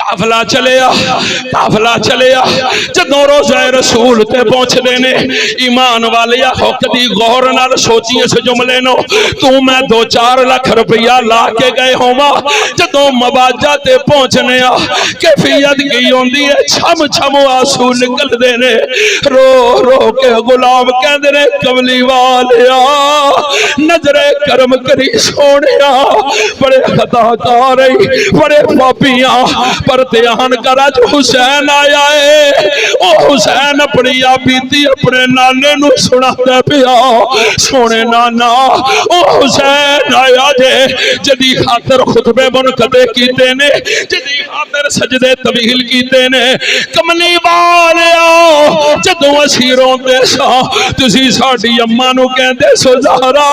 काफला चलिया जदों रोज़ा रसूल ते पहुंचदे ने ईमान वालिया हुक्दी गौर नाल सोची इस जुमले नो तू मैं 2-4 लाख रुपया ला के गए होवा जदों मवाजा ते पहुंचने कैफियत की होंदी है छम छम आंसू निकलदे ने रो रो के गुलाम कहंदे ने कमली वालिया नजरे करम करी सोनिया बड़े खताकार बड़े पापियां पर ध्यान कर अज हुसैन आया है ओ हुसैन अपनी बीती अपने नाने नू सुनाता पिया सोने नाना ओ हुसैन आया जे जदी खातर खुतबे मुनकदे कीते ने जदी खातर सजदे तवील कीते ने कमली वालिया जदों असीं रोंदे सा तुसीं साडी अम्मा नू कहंदे सो ज़हरा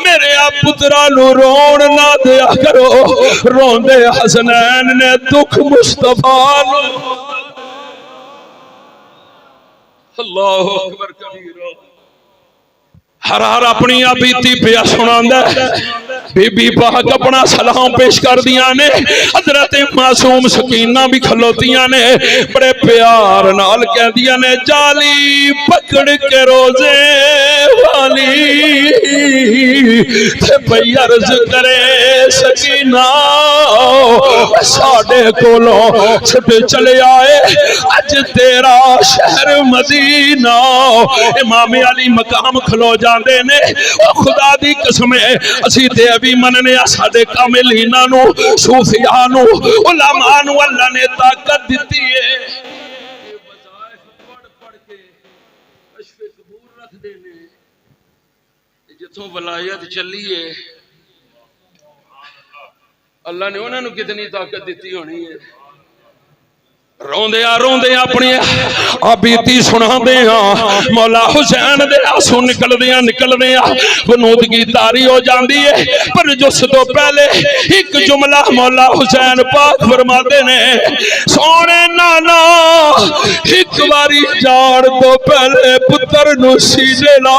मेरे पुत्रा नू रोण ना दिया करो रोंदे हसनैन ने दुख मुस्तफा नू अल्लाहु अकबर कबीरा हर हर अपनी बीती पिया सुनांदा बीबी पाक अपना सलाम पेश कर दिया ने हजरत मासूम सकीना भी खलोतियां ने बड़े प्यार नाल कह दिया ने जाली पकड़ के रोजे वाली ते भई अर्ज करे सकीना साडे कोलों छुट चले आए अज तेरा शहर मदीना इमाम अली मकाम खलो जांदे ने ओ खुदा दी कसम है असी ते भी मनने साडे कामिलीना नु सूफिया नु उलमा नु अल्लाह ने ताकत दिती है बजाय पढ़ पढ़ के अशफे कबूर रख देने जिथों वलायत चली है अल्लाह ने उन्हां नु कितनी ताकत दिती होनी है रोंदे अपनी बीती सुनाते मौला हुसैन दे आंसू निकलदे बनूद की तारी हो जाती है पर जिस तो पहले एक जुमला मौला हुसैन पाक फरमाते ने सोने नाना एक बारी जान तो पहले पुत्र नु सीने ला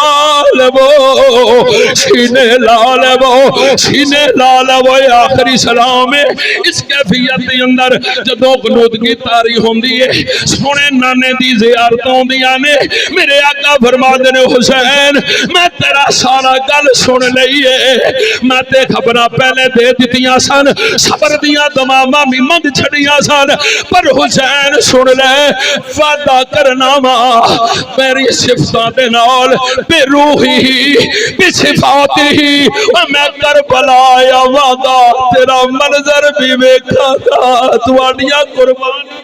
लवो आखिरी सलाम है इस कैफियत के अंदर जदों बनूद की तारी होंदी है सोने नाने दी ज़ियारत होंदियां ने मेरे आका फरमाते ने हुसैन मैं तेरा सारा गल सुन लई है मैं ते खबरां पहले दे दित्तियां सन सबर दियां दमामां भी मंग छड़ियां सन पर हुसैन सुन ले वादा करना वा मेरी सिफतां दे नाल बेरूही बिसिफाती मैं करबला आया वादा तेरा मंजर भी वेखा तुहाडियां कुर्बानी